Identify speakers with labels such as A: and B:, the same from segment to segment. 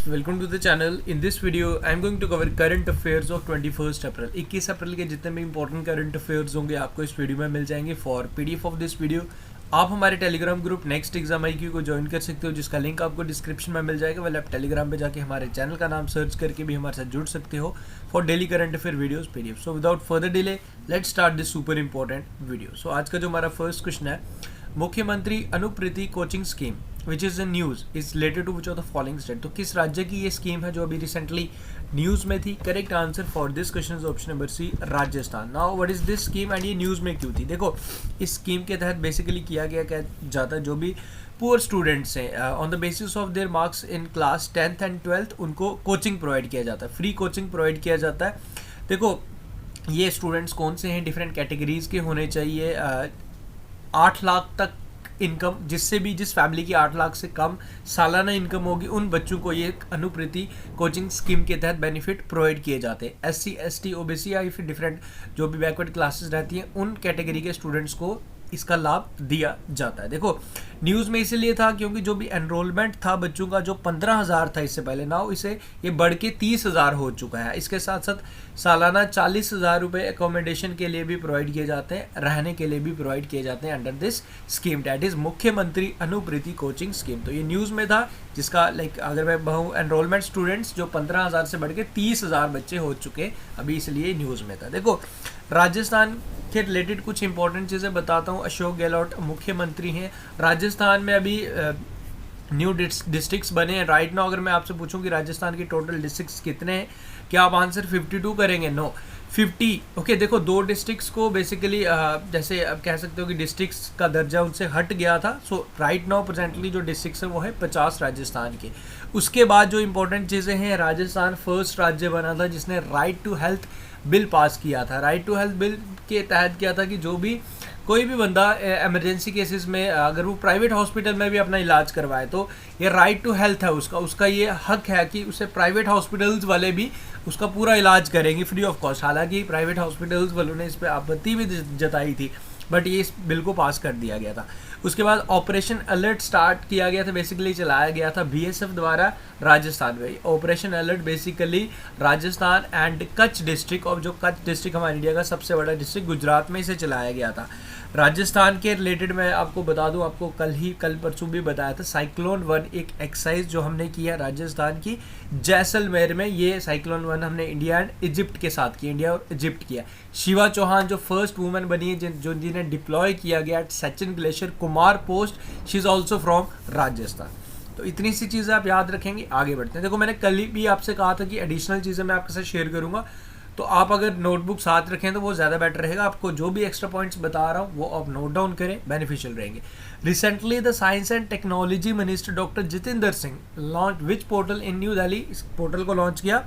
A: Welcome to the channel. In this video, I am going to cover current affairs of 21st अप्रैल 21 अप्रैल के जितने भी important current affairs होंगे आपको इस video में मिल जाएंगे. For PDF of this video आप हमारे Telegram group next exam IQ को ज्वाइन कर सकते हो, जिसका लिंक आपको डिस्क्रिप्शन में मिल जाएगा. वाले आप टेलीग्राम पे जाके हमारे चैनल का नाम सर्च करके भी हमारे साथ जुड़ सकते हो for daily current affair videos PDF. So without further delay let's start this super important video. So आज का जो हमारा फर्स्ट क्वेश्चन है, मुख्यमंत्री Anupriti coaching scheme which is in news is related to which of the following state. तो किस राज्य की ये स्कीम है जो अभी रिसेंटली न्यूज़ में थी? Correct answer for this question is option number C, Rajasthan. Now what is this scheme and ये न्यूज़ में क्यों थी? देखो, इस स्कीम के तहत बेसिकली किया क्या जाता है, जो भी पुअर स्टूडेंट्स हैं on the basis of their marks in class 10th and 12th उनको कोचिंग प्रोवाइड किया जाता है, फ्री कोचिंग प्रोवाइड किया जाता है. देखो, ये स्टूडेंट्स कौन से हैं, डिफरेंट कैटेगरीज के होने चाहिए. 8 लाख तक इनकम, जिस फैमिली की 8 लाख से कम सालाना इनकम होगी, उन बच्चों को ये अनुप्रीति कोचिंग स्कीम के तहत बेनिफिट प्रोवाइड किए जाते हैं. SC ST OBC या फिर डिफरेंट जो भी बैकवर्ड क्लासेस रहती हैं, उन कैटेगरी के स्टूडेंट्स को इसका लाभ दिया जाता है. देखो, न्यूज़ में इसीलिए था क्योंकि जो भी एनरोलमेंट था बच्चों का, जो 15,000 था इससे पहले, नाउ इसे ये बढ़ के 30,000 हो चुका है. इसके साथ साथ सालाना 40,000 रुपये एकोमोडेशन के लिए भी प्रोवाइड किए जाते हैं, रहने के लिए भी प्रोवाइड किए जाते हैं under this scheme, that is मुख्यमंत्री अनुप्रीति कोचिंग स्कीम. तो ये न्यूज़ में था, जिसका अगर मैं कहूँ एनरोलमेंट स्टूडेंट्स जो 15,000 से बढ़ के 30,000 बच्चे हो चुके अभी, इसलिए न्यूज़ में था. देखो, राजस्थान के रिलेटेड कुछ इंपॉर्टेंट चीज़ें बताता हूँ. अशोक गहलोत मुख्यमंत्री हैं. राजस्थान में अभी न्यू डिस्ट्रिक्ट्स बने हैं राइट नाउ. अगर मैं आपसे पूछूं कि राजस्थान के टोटल डिस्ट्रिक्ट्स कितने हैं, क्या आप आंसर 52 करेंगे? नो, 50. ओके, देखो, 2 डिस्ट्रिक्ट्स को बेसिकली जैसे आप कह सकते हो कि डिस्ट्रिक्ट्स का दर्जा उनसे हट गया था. सो राइट नाउ प्रेजेंटली जो डिस्ट्रिक्ट्स है वो है 50 राजस्थान के. उसके बाद जो इंपॉर्टेंट चीज़ें हैं, राजस्थान फर्स्ट राज्य बना था जिसने right to health bill pass किया था. राइट टू हेल्थ बिल के तहत क्या था कि जो भी कोई भी बंदा इमरजेंसी केसेस में अगर वो प्राइवेट हॉस्पिटल में भी अपना इलाज करवाए, तो ये राइट टू हेल्थ है उसका ये हक है कि उसे प्राइवेट हॉस्पिटल्स वाले भी उसका पूरा इलाज करेंगे फ्री ऑफ कॉस्ट. हालांकि प्राइवेट हॉस्पिटल्स वालों ने इस पर आपत्ति भी जताई थी, बट ये इस बिल को पास कर दिया गया था. उसके बाद ऑपरेशन अलर्ट स्टार्ट किया गया था, बेसिकली चलाया गया था BSF द्वारा राजस्थान में. Operation alert basically Rajasthan and Kutch district, और जो कच्छ डिस्ट्रिक्ट हमारे इंडिया का सबसे बड़ा डिस्ट्रिक्ट गुजरात में इसे चलाया गया था. राजस्थान के रिलेटेड मैं आपको बता दूं, आपको कल परसों भी बताया था, साइक्लोन 1 एक एक्सरसाइज जो हमने किया राजस्थान की जैसलमेर में. ये साइक्लोन 1 हमने इंडिया एंड इजिप्ट के साथ किया, इंडिया और इजिप्ट किया. शिवा चौहान जो फर्स्ट वुमेन बनी है जिन्हें डिप्लॉय किया गया at Siachen glacier Kumar post, she is also from Rajasthan. तो इतनी सी चीज़ें आप याद रखेंगे. आगे बढ़ते हैं. देखो, मैंने कल ही भी आपसे कहा था कि एडिशनल चीज़ें मैं आपके साथ शेयर करूँगा, तो आप अगर नोटबुक साथ रखें तो वो ज़्यादा बेटर रहेगा. आपको जो भी एक्स्ट्रा पॉइंट्स बता रहा हूँ वो आप नोट डाउन करें, बेनिफिशियल रहेंगे. Recently the science and technology minister doctor Jitendra Singh launch which portal in New Delhi. इस पोर्टल को लॉन्च किया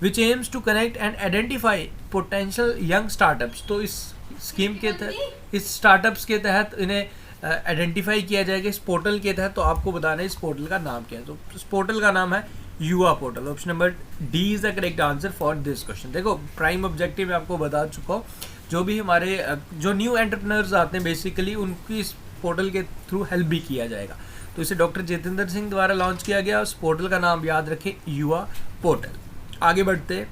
A: which aims to connect and identify potential young startups. तो इस स्कीम के तहत, इस स्टार्टअप्स के तहत इन्हें आइडेंटिफाई किया जाएगा इस पोर्टल के तहत. तो आपको बताना है इस पोर्टल का नाम क्या है. तो इस पोर्टल का नाम है युवा portal. Option number D is the correct answer for this question. देखो, प्राइम ऑब्जेक्टिव मैं आपको बता चुका हूँ, जो भी हमारे जो न्यू एंटरप्रेन्योर्स आते हैं बेसिकली उनकी इस पोर्टल के थ्रू हेल्प भी किया जाएगा. तो इसे डॉक्टर जितेंद्र सिंह द्वारा लॉन्च किया गया. उस पोर्टल का नाम याद रखें, युवा पोर्टल. आगे बढ़ते.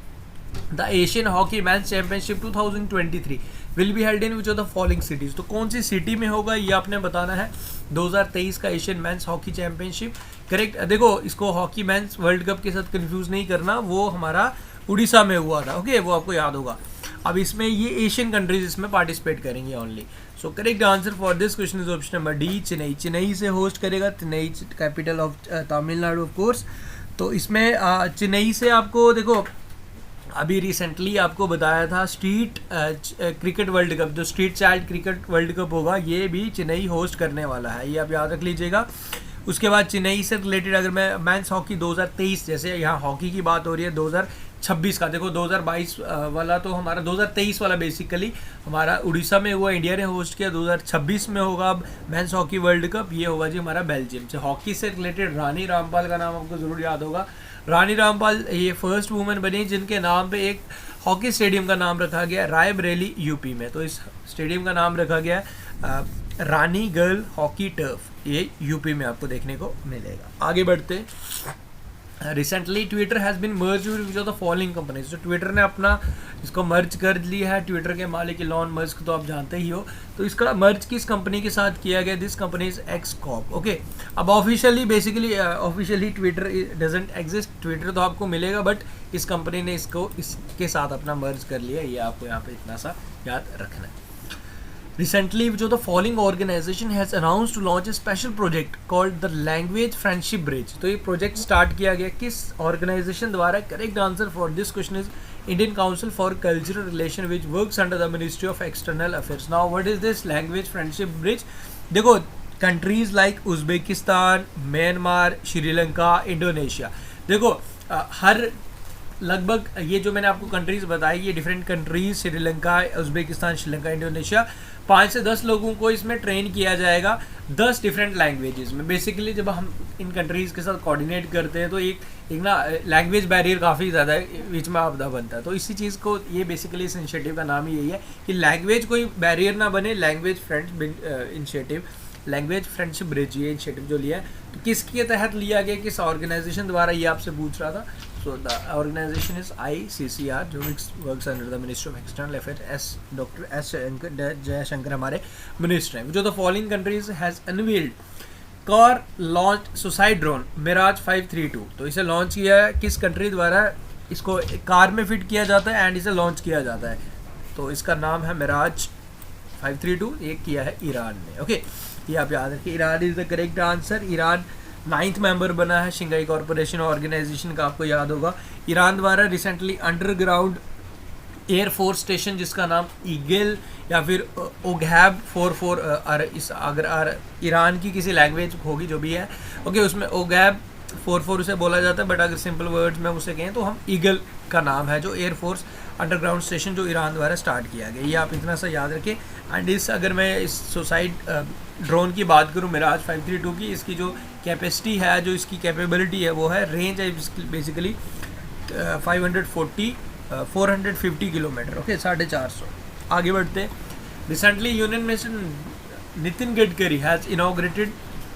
A: The Asian hockey match championship 2023 will be held in which of the following cities. तो कौन सी सिटी में होगा ये आपने बताना है. 2023 का Asian men's hockey championship. Correct. देखो, इसको हॉकी मेंस वर्ल्ड कप के साथ कंफ्यूज नहीं करना, वो हमारा उड़ीसा में हुआ था. ओके, वो आपको याद होगा. अब इसमें ये एशियन कंट्रीज इसमें पार्टिसिपेट करेंगी only. So correct answer for this question is option number D, Chennai. Chennai से होस्ट करेगा, Chennai capital of Tamil Nadu of course. तो इसमें चेन्नई से आपको देखो, अभी रिसेंटली आपको बताया था स्ट्रीट क्रिकेट वर्ल्ड कप, जो street child cricket world cup होगा, ये भी चेन्नई होस्ट करने वाला है, ये आप याद रख लीजिएगा. उसके बाद चेन्नई से रिलेटेड अगर मैं मेंस हॉकी 2023, जैसे यहाँ हॉकी की बात हो रही है 2026 का, देखो 2022 वाला तो हमारा 2023 वाला बेसिकली हमारा उड़ीसा में हुआ, इंडिया ने होस्ट किया. 2026 में होगा अब मेंस हॉकी वर्ल्ड कप, ये होगा जी हमारा बेल्जियम से. हॉकी से रिलेटेड रानी रामपाल का नाम आपको ज़रूर याद होगा. रानी रामपाल ये फर्स्ट वुमेन बनी जिनके नाम पे एक हॉकी स्टेडियम का नाम रखा गया रायबरेली यूपी में. तो इस स्टेडियम का नाम रखा गया रानी गर्ल हॉकी टर्फ, ये यूपी में आपको देखने को मिलेगा. आगे बढ़ते. Recently Twitter has been merge with the following companies. तो ट्विटर ने अपना इसको मर्ज कर लिया है। ट्विटर के मालिक इलॉन मस्क तो आप जानते ही हो। तो इसका मर्ज किस कंपनी के साथ किया गया? This company is X Corp. Okay, अब officially basically officially Twitter doesn't exist. Twitter तो आपको मिलेगा, बट इस कंपनी ने इसको इसके साथ अपना मर्ज कर लिया। ये आपको यहाँ पे इतना सा याद रखना है। Recently, जो the following organization has announced to launch a special project called the Language Friendship Bridge। तो ये प्रोजेक्ट स्टार्ट किया गया किस ऑर्गेनाइजेशन द्वारा? Correct answer for this question is Indian Council for Cultural Relation which works under the Ministry of External Affairs. Now what is this language friendship bridge? देखो, countries like Uzbekistan, Myanmar, Sri Lanka, Indonesia, देखो हर लगभग ये जो मैंने आपको countries बताई, ये different countries, Sri Lanka, Uzbekistan, Sri Lanka, Indonesia, 5 से 10 लोगों को इसमें ट्रेन किया जाएगा 10 डिफरेंट लैंग्वेजेस में। बेसिकली जब हम इन कंट्रीज़ के साथ कोऑर्डिनेट करते हैं तो एक ना लैंग्वेज बैरियर काफ़ी ज़्यादा बीच में आपदा बनता है। तो इसी चीज़ को, ये बेसिकली इस इनिशिएटिव का नाम ही यही है कि लैंग्वेज कोई बैरियर ना बने, लैंग्वेज फ्रेंडशिप ब्रिज, ये इनिशिएटिव जो लिया है तो किसके तहत लिया गया, किस ऑर्गेनाइजेशन द्वारा, ये आपसे पूछ रहा था। So the organization is ICCR, जो works under the Ministry of External Affairs। Dr. S. Jaishankar हमारे मिनिस्टर हैं। जो the following countries has unveiled car launch suicide drone Mirage 532। तो इसे लॉन्च किया है किस कंट्री द्वारा? इसको कार में फिट किया जाता है एंड इसे लॉन्च किया जाता है। तो इसका नाम है मिराज 532। ये किया है ईरान ने। ओके, ये आप याद रखिए, Iran is the correct answer. Iran 9th member बना है शंघाई कॉरपोरेशन ऑर्गेनाइजेशन का, आपको याद होगा। ईरान द्वारा रिसेंटली अंडरग्राउंड एयरफोर्स स्टेशन जिसका नाम ईगल या फिर ओगैब 44 अगर ईरान की किसी लैंग्वेज होगी जो भी है, ओके, उसमें ओगैब 44 उसे बोला जाता है, बट अगर सिंपल वर्ड्स में उसे कहें तो हम ईगल का नाम है, जो एयरफोर्स अंडरग्राउंड स्टेशन जो ईरान द्वारा स्टार्ट किया गया। ये आप इतना सा याद रखें। एंड अगर मैं इस सुसाइड ड्रोन की बात करूँ मिराज 532 की, इसकी जो कैपेसिटी है, जो इसकी कैपेबिलिटी है, वो है, रेंज है बेसिकली 450 किलोमीटर। ओके, 450। आगे बढ़ते हैं। Recently union minister Nitin Gadkari has inaugurated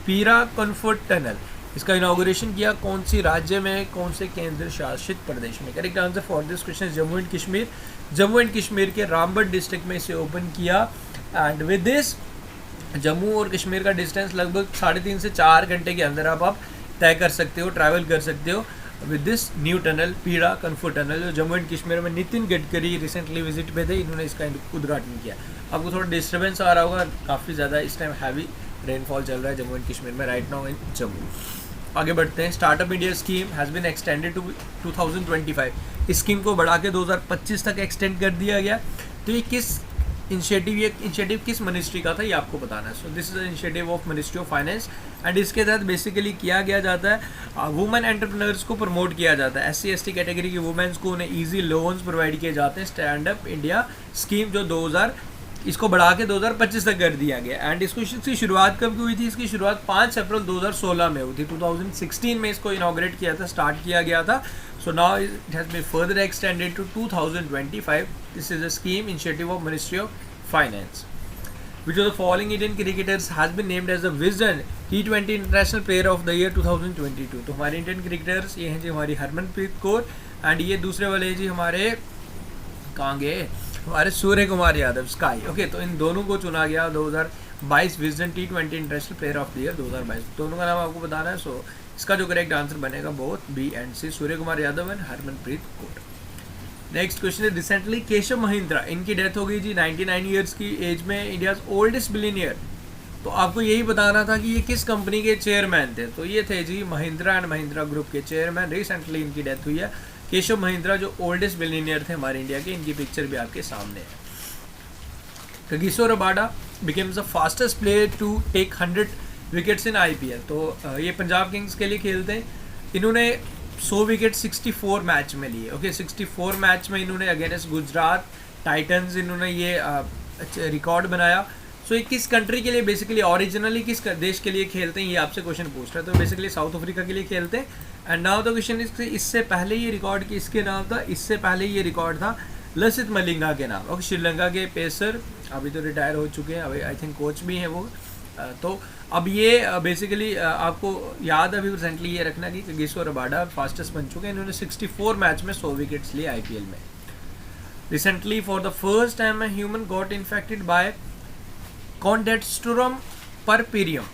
A: पीरा कम्फर्ट टनल। इसका इनॉग्रेशन किया कौन सी राज्य में, कौन से केंद्र शासित प्रदेश में? Correct answer for this question Jammu and Kashmir. Jammu and Kashmir के रामबन डिस्ट्रिक्ट में इसे ओपन किया। एंड विद दिस जम्मू और कश्मीर का डिस्टेंस लगभग 3.5 से 4 घंटे के अंदर आप तय कर सकते हो, ट्रैवल कर सकते हो विद दिस न्यू टनल, पीरा कम्फर्ट टनल, जो जम्मू एंड कश्मीर में नितिन गडकरी रिसेंटली विजिट पे थे, इन्होंने इसका उद्घाटन किया। आपको थोड़ा डिस्टर्बेंस आ रहा होगा, काफ़ी ज़्यादा इस टाइम हैवी रेनफॉल चल रहा है जम्मू एंड कश्मीर में राइट नाउ इन जम्मू। आगे बढ़ते हैं। Startup India scheme has been extended to 2025। इस स्कीम को बढ़ा के 2025 तक एक्सटेंड कर दिया गया। तो ये इनिशिएटिव किस मिनिस्ट्री का था, ये आपको बताना है। So this is the initiative of ministry of finance and इसके तहत बेसिकली किया गया जाता है, वुमेन एंटरप्रेन्योर्स को प्रमोट किया जाता है। SC ST कैटेगरी की वुमेन्स को उन्हें ईजी लोन्स प्रोवाइड किए जाते हैं। स्टैंड अप इंडिया स्कीम जो इसको बढ़ा के 2025 तक कर दिया गया। एंड इसकी शुरुआत कब हुई थी? इसकी शुरुआत 5 अप्रैल 2016 में हुई थी। 2016 में इसको इनॉग्रेट किया था, स्टार्ट किया गया था। So now it has been further extended to 2025। This is a scheme initiative of ministry of finance. Which of the following Indian cricketers has been named as the Wisden T20 International Player of the Year 2022? तो हमारे Indian cricketers ये हैं जी, हमारी Harmanpreet Kaur and ये दूसरे वाले जी हमारे कहाँ गए, हमारे सूर्य कुमार यादव, स्काई। ओके, तो इन दोनों को चुना गया 2022 Wisden T20 international player of the year 2022। दोनों का नाम आपको बताना है। सो इसका जो करेक्ट आंसर बनेगा both B and C, Surya Kumar Yadav and Harmanpreet Kaur. Next question है, रिसेंटली केशव महिंद्रा, इनकी डेथ हो गई जी 99 ईयर्स की एज में, इंडियाज ओल्डेस्ट बिलियनियर। तो आपको यही बताना था कि ये किस कंपनी के चेयरमैन थे। तो ये थे जी महिंद्रा एंड महिंद्रा ग्रुप के चेयरमैन। रिसेंटली इनकी डेथ हुई है। केशव महिंद्रा जो ओल्डेस्ट बिलियनियर थे हमारे इंडिया के, इनकी पिक्चर भी आपके सामने है। Kagiso Rabada becomes the fastest player to take 100 wickets in IPL। तो ये पंजाब किंग्स के लिए खेलते हैं। इन्होंने 100 विकेट 64 मैच में लिए। ओके, 64 मैच में इन्होंने अगेंस्ट गुजरात टाइटन्स इन्होंने ये रिकॉर्ड बनाया। सो ये किस कंट्री के लिए बेसिकली ओरिजिनली किस देश के लिए खेलते हैं, ये आपसे क्वेश्चन पूछ रहा है। तो बेसिकली साउथ अफ्रीका के लिए खेलते हैं। एंड नाउ द क्वेश्चन इससे पहले ये रिकॉर्ड किसके नाम था? इससे पहले ये रिकॉर्ड था लसित मलिंगा के नाम। ओके, श्रीलंका के पेसर, अभी तो रिटायर हो चुके हैं, अभी आई थिंक कोच भी हैं वो। तो अब ये बेसिकली आपको याद अभी रिसेंटली ये रखना कि कागिसो रबाडा फास्टेस्ट बन चुके हैं, इन्होंने 64 मैच में 100 विकेट्स लिए आईपीएल में। Recently for the first time a human got infected by Condestrum purpureum.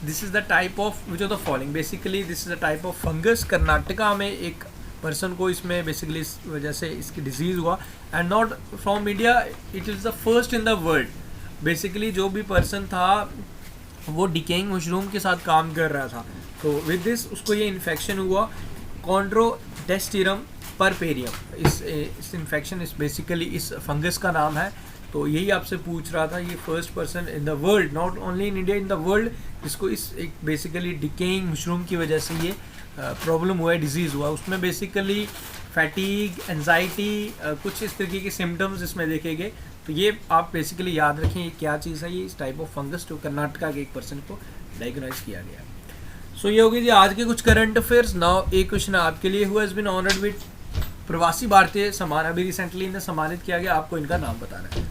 A: This is the type of which of the following, basically this is the type of fungus. Karnataka में एक person को इसमें basically इस वजह से इसकी disease हुआ, and not from India, it is the first in the world. Basically जो भी पर्सन था वो डिकेइंग मशरूम के साथ काम कर रहा था, तो विद दिस उसको ये इन्फेक्शन हुआ कॉन्ड्रोडेस्टिरम परपेरियम। इस इन्फेक्शन इस बेसिकली इस फंगस का नाम है। तो यही आपसे पूछ रहा था, ये first person in the world, not only in India, in the world, जिसको इस एक बेसिकली डिकेइंग मशरूम की वजह से ये प्रॉब्लम हुआ है, डिजीज़ हुआ। उसमें बेसिकली फैटीग, एंजाइटी, कुछ इस तरीके के सिम्टम्स इसमें देखे गए। तो ये आप बेसिकली याद रखें ये क्या चीज़ है, ये इस टाइप ऑफ फंगस जो कर्नाटका के एक पर्सन को डायग्नोज किया गया। सो ये होगी जी आज के कुछ करंट अफेयर्स। नाउ एक क्वेश्चन आपके लिए, who has been honoured with Pravasi Bharatiya सम्मान, अभी रिसेंटली इन्हें सम्मानित किया गया, आपको इनका नाम बताना है।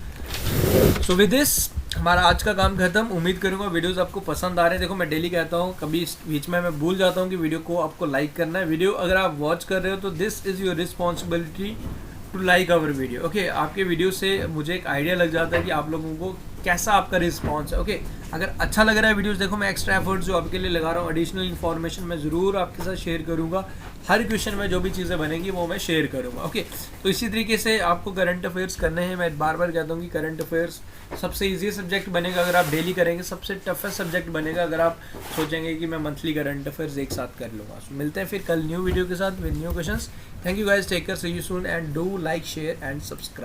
A: सो विद दिस हमारा आज का काम खत्म। उम्मीद करूँगा वीडियोस आपको पसंद आ रहे हैं। देखो मैं डेली कहता हूँ, कभी इस बीच में मैं भूल जाता हूँ कि वीडियो को आपको लाइक करना है। वीडियो अगर आप वॉच कर रहे हो तो this is your responsibility to like our video. Okay, आपके वीडियो से मुझे एक आइडिया लग जाता है कि आप लोगों को कैसा आपका रिस्पॉन्स है। ओके, अगर अच्छा लग रहा है वीडियोस, देखो मैं एक्स्ट्रा एफर्ट्स जो आपके लिए लगा रहा हूँ, एडिशनल इन्फॉर्मेशन मैं ज़रूर आपके साथ शेयर करूँगा। हर क्वेश्चन में जो भी चीज़ें बनेंगी वो मैं शेयर करूँगा। ओके, तो इसी तरीके से आपको करंट अफेयर्स करने हैं। मैं बार बार कहता हूँ कि करंट अफेयर्स सबसे ईजी सब्जेक्ट बनेगा अगर आप डेली करेंगे, सबसे टफेस्ट सब्जेक्ट बनेगा अगर आप सोचेंगे कि मैं मंथली करंट अफेयर्स एक साथ कर लूँगा। So, मिलते हैं फिर कल न्यू वीडियो के साथ with new questions. Thank you guys, take care, see you soon and do like, share and subscribe.